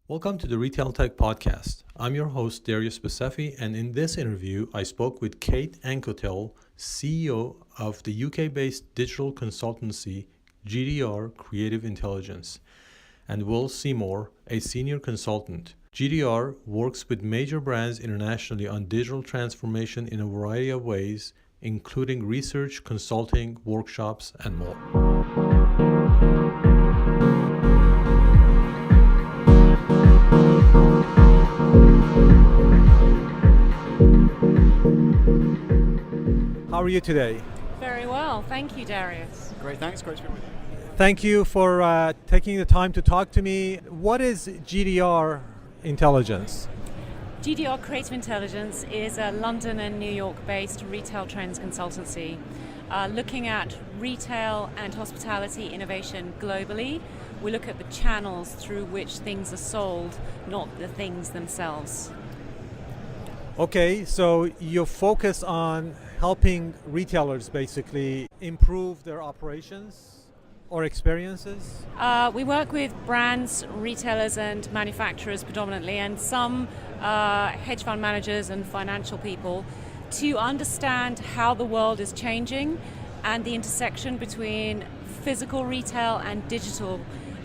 Welcome to the Retail Tech Podcast. I'm your host, Darius Basefi, and in this interview, I spoke with Kate Ancketill, CEO of the UK-based digital consultancy GDR Creative Intelligence, and Will Seymour, a senior consultant. GDR works with major brands internationally on digital transformation in a variety of ways, including research, consulting, workshops, and more. How are you today? Very well, thank you, Darius. Great, thanks. Great to be with you. Thank you for taking the time to talk to me. What is GDR Intelligence? GDR Creative Intelligence is a London and New York-based retail trends consultancy looking at retail and hospitality innovation globally. We look at the channels through which things are sold, not the things themselves. Okay, so you focus on helping retailers basically improve their operations or experiences? We work with brands, retailers and manufacturers predominantly, and some hedge fund managers and financial people to understand how the world is changing and the intersection between physical retail and digital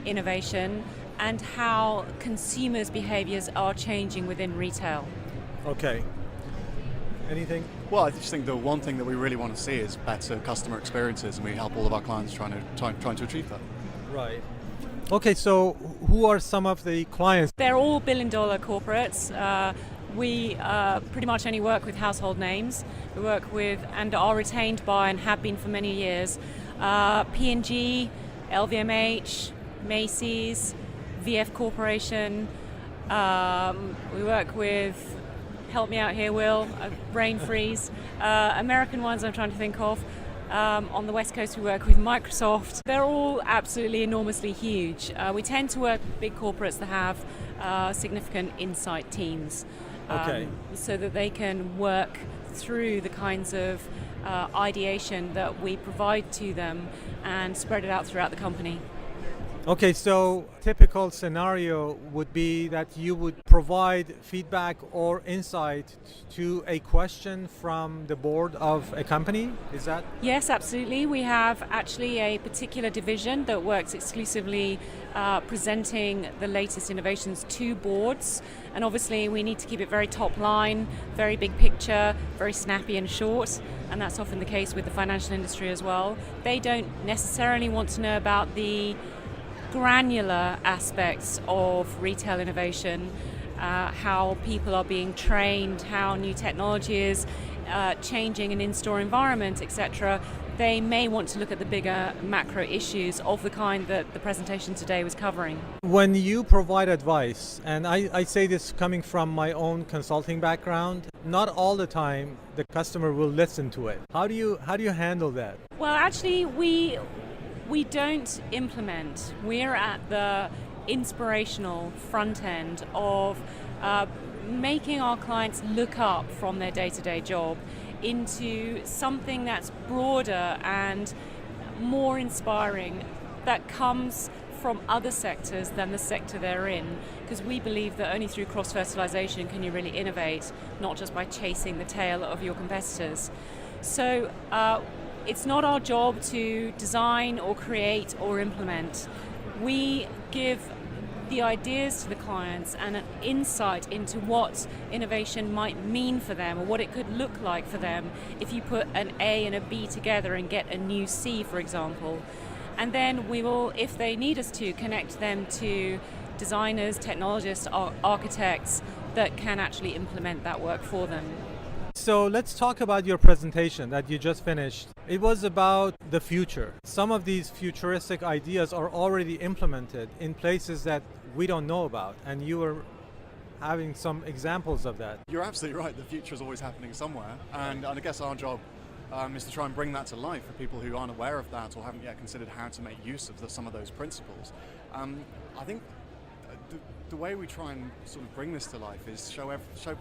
innovation and how consumers' behaviors are changing within retail. Okay. Anything? Well, I just think the one thing that we really want to see is better customer experiences, and we help all of our clients trying to achieve that. Right. Okay, so who are some of the clients? They're all billion-dollar corporates. We pretty much only work with household names. We work with and are retained by and have been for many years P&G, LVMH, Macy's, VF Corporation. We work with, help me out here, Will, brain freeze. American ones I'm trying to think of. On the West Coast we work with Microsoft. They're all absolutely enormously huge. We tend to work with big corporates that have significant insight teams. So that they can work through the kinds of ideation that we provide to them and spread it out throughout the company. Okay, so typical scenario would be that you would provide feedback or insight to a question from the board of a company, is that? Yes, absolutely. We have actually a particular division that works exclusively presenting the latest innovations to boards, and obviously we need to keep it very top line, very big picture, very snappy and short, and that's often the case with the financial industry as well. They don't necessarily want to know about the granular aspects of retail innovation, how people are being trained, how new technology is changing an in-store environment, etc. They may want to look at the bigger macro issues of the kind that the presentation today was covering. When you provide advice, and I say this coming from my own consulting background, not all the time the customer will listen to it. How do you handle that? Well, actually, we don't implement. We're at the inspirational front end of making our clients look up from their day-to-day job into something that's broader and more inspiring, that comes from other sectors than the sector they're in, because we believe that only through cross-fertilization can you really innovate, not just by chasing the tail of your competitors. So it's not our job to design or create or implement. We give the ideas to the clients and an insight into what innovation might mean for them or what it could look like for them if you put an A and a B together and get a new C, for example. And then we will, if they need us to, connect them to designers, technologists, architects that can actually implement that work for them. So let's talk about your presentation that you just finished. It was about the future. Some of these futuristic ideas are already implemented in places that we don't know about, and you were having some examples of that. You're absolutely right. The future is always happening somewhere, and I guess our job is to try and bring that to life for people who aren't aware of that or haven't yet considered how to make use of some of those principles. I think the way we try and sort of bring this to life is show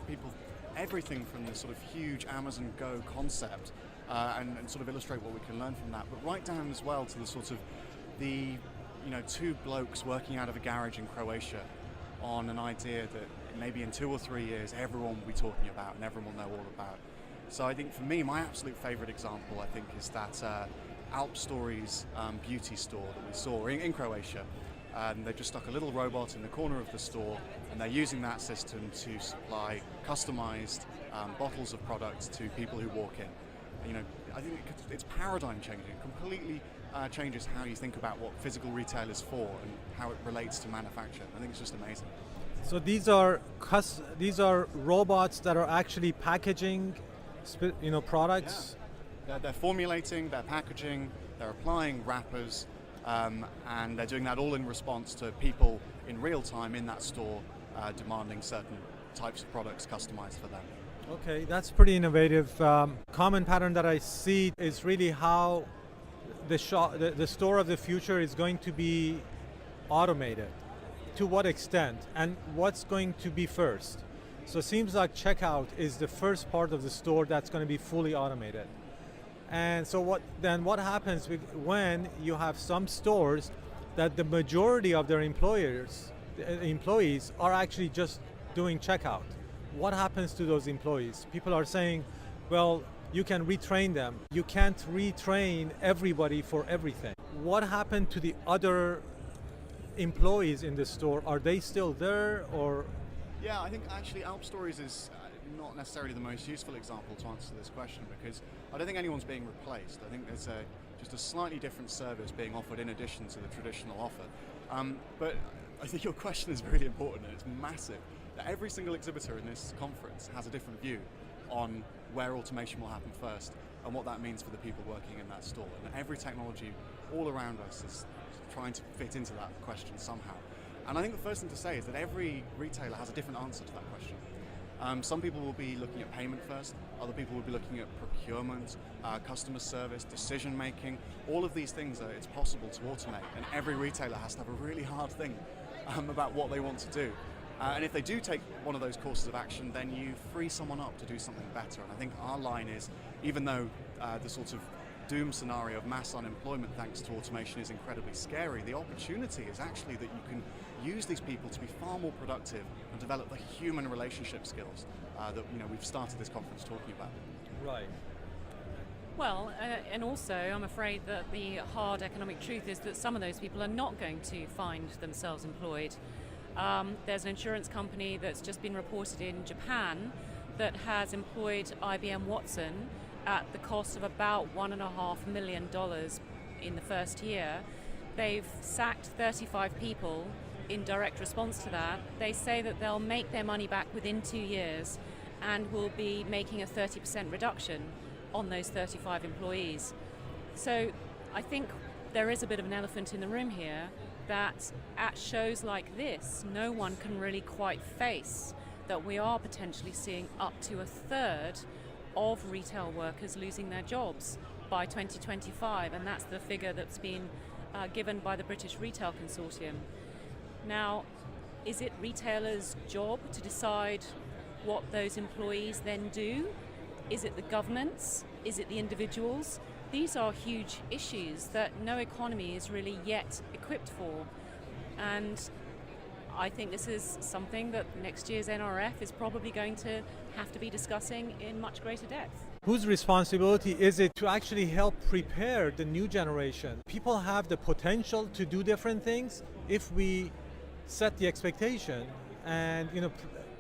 people everything from the sort of huge Amazon Go concept and sort of illustrate what we can learn from that, but right down as well to the sort of two blokes working out of a garage in Croatia on an idea that maybe in 2 or 3 years everyone will be talking about and everyone will know all about. So I think for me, my absolute favorite example, I think, is that Alp Stories beauty store that we saw in Croatia. They've just stuck a little robot in the corner of the store, and they're using that system to supply customized bottles of products to people who walk in. You know, I think it's paradigm changing. It completely changes how you think about what physical retail is for and how it relates to manufacture. I think it's just amazing. So these are robots that are actually packaging, products. Yeah. They're formulating, they're packaging, they're applying wrappers, and they're doing that all in response to people in real time in that store demanding certain types of products customized for them. Okay, that's pretty innovative. Common pattern that I see is really how the store of the future is going to be automated. To what extent and what's going to be first? So it seems like checkout is the first part of the store that's going to be fully automated. And so what happens when you have some stores that the majority of their employees are actually just doing checkout? What happens to those employees? People are saying, well, you can retrain them. You can't retrain everybody for everything. What happened to the other employees in the store? Are they still there, or? Yeah, I think actually Alp Stories is not necessarily the most useful example to answer this question, because I don't think anyone's being replaced. I think there's just a slightly different service being offered in addition to the traditional offer. But I think your question is really important, and it's massive. That every single exhibitor in this conference has a different view on where automation will happen first and what that means for the people working in that store. And every technology all around us is trying to fit into that question somehow. And I think the first thing to say is that every retailer has a different answer to that question. Some people will be looking at payment first, other people will be looking at procurement, customer service, decision making. All of these things it's possible to automate, and every retailer has to have a really hard think about what they want to do. And if they do take one of those courses of action, then you free someone up to do something better. And I think our line is, even though the sort of doom scenario of mass unemployment thanks to automation is incredibly scary, the opportunity is actually that you can use these people to be far more productive and develop the human relationship skills that we've started this conference talking about. Right. Well, and also I'm afraid that the hard economic truth is that some of those people are not going to find themselves employed. There's an insurance company that's just been reported in Japan that has employed IBM Watson at the cost of about $1.5 million in the first year. They've sacked 35 people in direct response to that. They say that they'll make their money back within 2 years and will be making a 30% reduction on those 35 employees. So I think there is a bit of an elephant in the room here that at shows like this, no one can really quite face that we are potentially seeing up to a third of retail workers losing their jobs by 2025, and that's the figure that's been given by the British Retail Consortium. Now, is it retailers' job to decide what those employees then do? Is it the governments? Is it the individuals? These are huge issues that no economy is really yet equipped for. And I think this is something that next year's NRF is probably going to have to be discussing in much greater depth. Whose responsibility is it to actually help prepare the new generation? People have the potential to do different things if we set the expectation and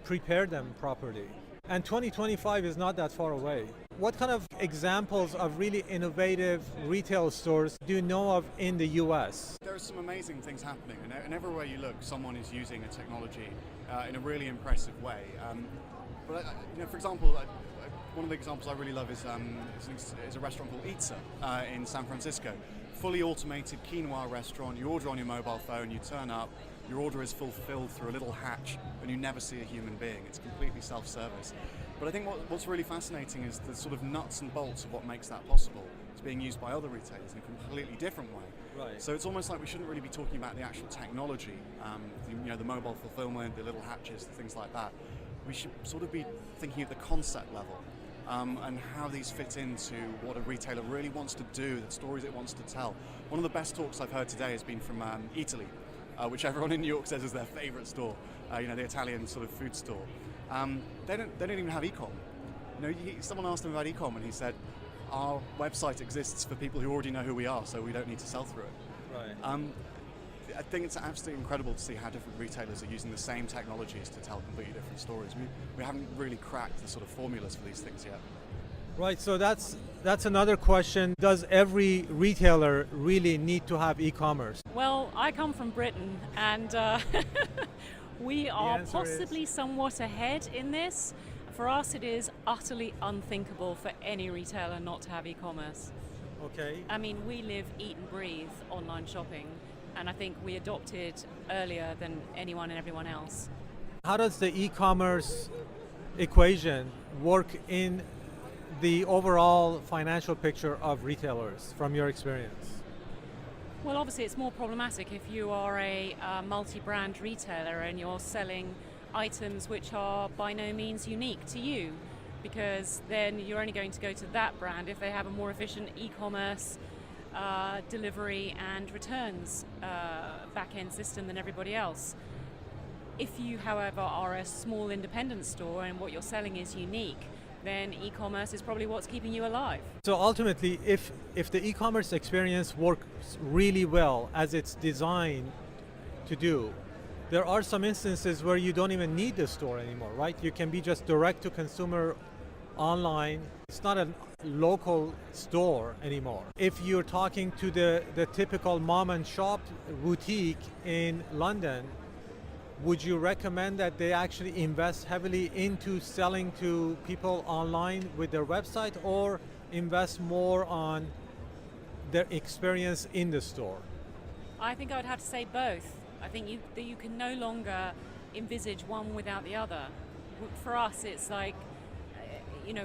prepare them properly. And 2025 is not that far away. What kind of examples of really innovative retail stores do you know of in the US? There are some amazing things happening, and everywhere you look, someone is using a technology in a really impressive way. But for example, one of the examples I really love is a restaurant called Itza in San Francisco. Fully automated quinoa restaurant. You order on your mobile phone, you turn up, your order is fulfilled through a little hatch, and you never see a human being. It's completely self-service. But I think what's really fascinating is the sort of nuts and bolts of what makes that possible. It's being used by other retailers in a completely different way. Right. So it's almost like we shouldn't really be talking about the actual technology, the mobile fulfillment, the little hatches, things like that. We should sort of be thinking at the concept level. And how these fit into what a retailer really wants to do, the stories it wants to tell. One of the best talks I've heard today has been from Italy, which everyone in New York says is their favorite store. the Italian sort of food store. They don't even have e-com. Someone asked him about e-com, and he said, "Our website exists for people who already know who we are, so we don't need to sell through it." Right. I think it's absolutely incredible to see how different retailers are using the same technologies to tell completely different stories. We haven't really cracked the sort of formulas for these things yet. Right, so that's another question. Does every retailer really need to have e-commerce? Well, I come from Britain, and we are possibly somewhat ahead in this. For us, it is utterly unthinkable for any retailer not to have e-commerce. Okay. I mean, we live, eat and breathe online shopping, and I think we adopted earlier than anyone and everyone else. How does the e-commerce equation work in the overall financial picture of retailers from your experience? Well, obviously it's more problematic if you are a multi-brand retailer and you're selling items which are by no means unique to you, because then you're only going to go to that brand if they have a more efficient e-commerce delivery and returns back-end system than everybody else. If you, however, are a small independent store and what you're selling is unique, then e-commerce is probably what's keeping you alive. So ultimately, if the e-commerce experience works really well as it's designed to do, there are some instances where you don't even need the store anymore, right? You can be just direct to consumer online. It's not a local store anymore. If you're talking to the typical mom and shop boutique in London, would you recommend that they actually invest heavily into selling to people online with their website, or invest more on their experience in the store? I think I would have to say both. I think you can no longer envisage one without the other. For us, it's like,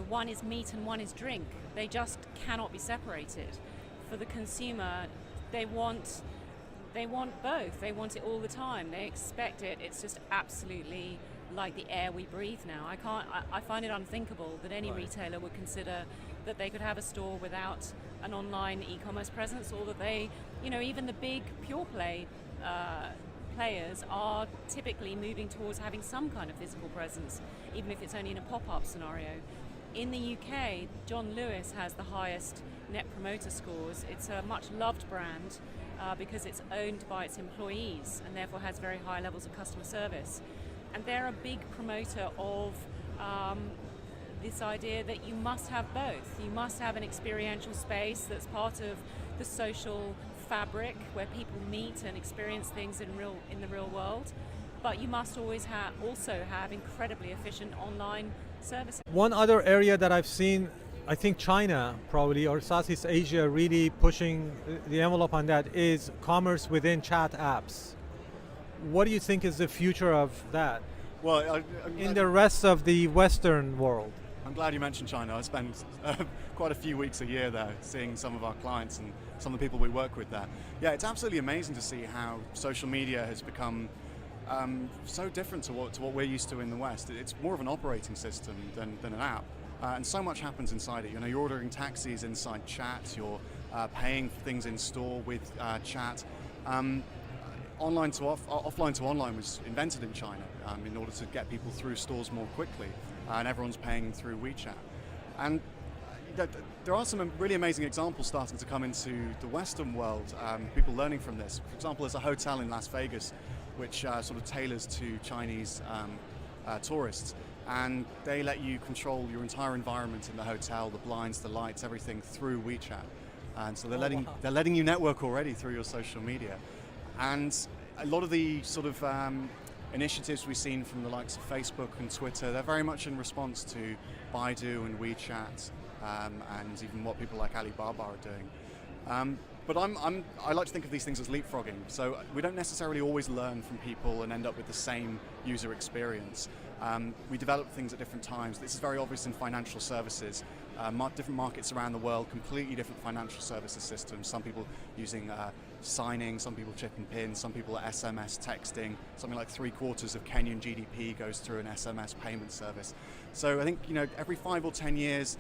one is meat and one is drink. They just cannot be separated. For the consumer, they want both. They want it all the time. They expect it. It's just absolutely like the air we breathe now. I find it unthinkable that any retailer would consider that they could have a store without an online e-commerce presence, or that they, even the big pure play players are typically moving towards having some kind of physical presence, even if it's only in a pop-up scenario. In the UK, John Lewis has the highest net promoter scores. It's a much loved brand because it's owned by its employees and therefore has very high levels of customer service. And they're a big promoter of this idea that you must have both. You must have an experiential space that's part of the social fabric where people meet and experience things in the real world, but you must always also have incredibly efficient online services. One other area that I've seen, I think China probably, or Southeast Asia, really pushing the envelope on that, is commerce within chat apps. What do you think is the future of that? Well, in the rest of the Western world? I'm glad you mentioned China. I spend quite a few weeks a year there seeing some of our clients and some of the people we work with there. Yeah, it's absolutely amazing to see how social media has become so different to what we're used to in the West. It's more of an operating system than an app. And so much happens inside it. You're ordering taxis inside chat, you're paying for things in store with chat. Offline to online was invented in China in order to get people through stores more quickly, and everyone's paying through WeChat. And there are some really amazing examples starting to come into the Western world, people learning from this. For example, there's a hotel in Las Vegas which sort of tailors to Chinese tourists, and they let you control your entire environment in the hotel, the blinds, the lights, everything through WeChat. And so they're letting you network already through your social media. And a lot of the sort of initiatives we've seen from the likes of Facebook and Twitter, they're very much in response to Baidu and WeChat, and even what people like Alibaba are doing. But I like to think of these things as leapfrogging. So we don't necessarily always learn from people and end up with the same user experience. We develop things at different times. This is very obvious in financial services. Different markets around the world, completely different financial services systems. Some people using signing, some people chip and pin, some people are SMS texting. Something like 3/4 of Kenyan GDP goes through an SMS payment service. So I think every 5 or 10 years,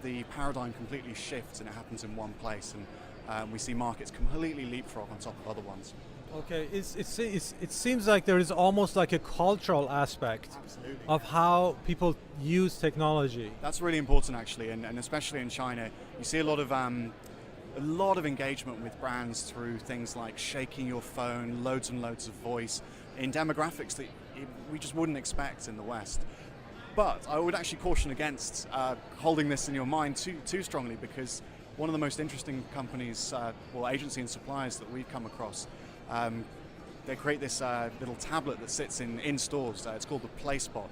the paradigm completely shifts and it happens in one place, and we see markets completely leapfrog on top of other ones. Okay, it seems like there is almost like a cultural aspect Absolutely. of how people use technology. That's really important, actually, and especially in China, you see a lot of engagement with brands through things like shaking your phone, loads and loads of voice, in demographics that we just wouldn't expect in the West. But I would actually caution against holding this in your mind too strongly, because one of the most interesting companies, agency and suppliers that we've come across, they create this little tablet that sits in stores. It's called the PlaySpot,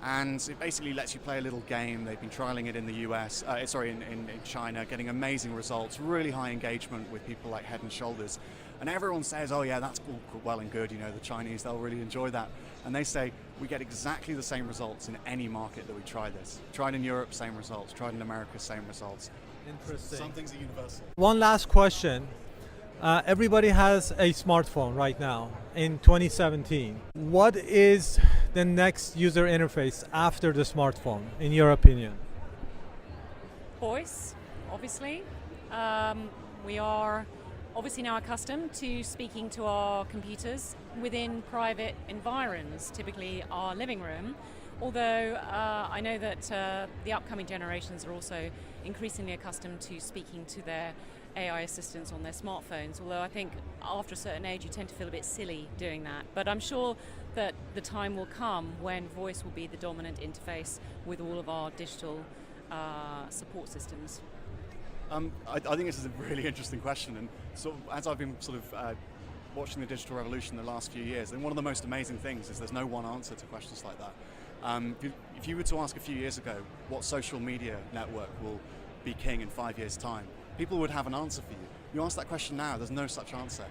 and it basically lets you play a little game. They've been trialing it in the US, in China, getting amazing results, really high engagement with people like Head and Shoulders. And everyone says, oh yeah, that's all well and good, the Chinese, they'll really enjoy that. And they say, we get exactly the same results in any market that we try this. Tried in Europe, same results. Tried in America, same results. Interesting. Some things are universal. One last question. Everybody has a smartphone right now in 2017. What is the next user interface after the smartphone, in your opinion? Voice, obviously. We are obviously now accustomed to speaking to our computers within private environs, typically our living room. Although I know that the upcoming generations are also increasingly accustomed to speaking to their AI assistants on their smartphones, although I think after a certain age you tend to feel a bit silly doing that. But I'm sure that the time will come when voice will be the dominant interface with all of our digital support systems. I think this is a really interesting question, and as I've been watching the digital revolution the last few years, then one of the most amazing things is there's no one answer to questions like that. If you were to ask a few years ago what social media network will be king in 5 years' time, people would have an answer for you. You ask that question now, there's no such answer.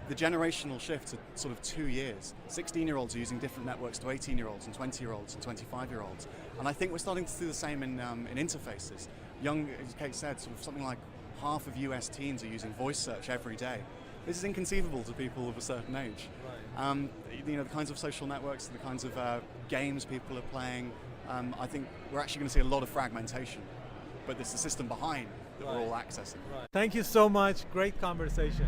The generational shift to 2 years. 16-year-olds are using different networks to 18-year-olds and 20-year-olds and 25-year-olds. And I think we're starting to do the same in interfaces. Young, as Kate said, something like half of US teens are using voice search every day. This is inconceivable to people of a certain age. Right. The kinds of social networks, the kinds of games people are playing, I think we're actually going to see a lot of fragmentation. But there's the system behind that we're all accessing. Right. Thank you so much. Great conversation.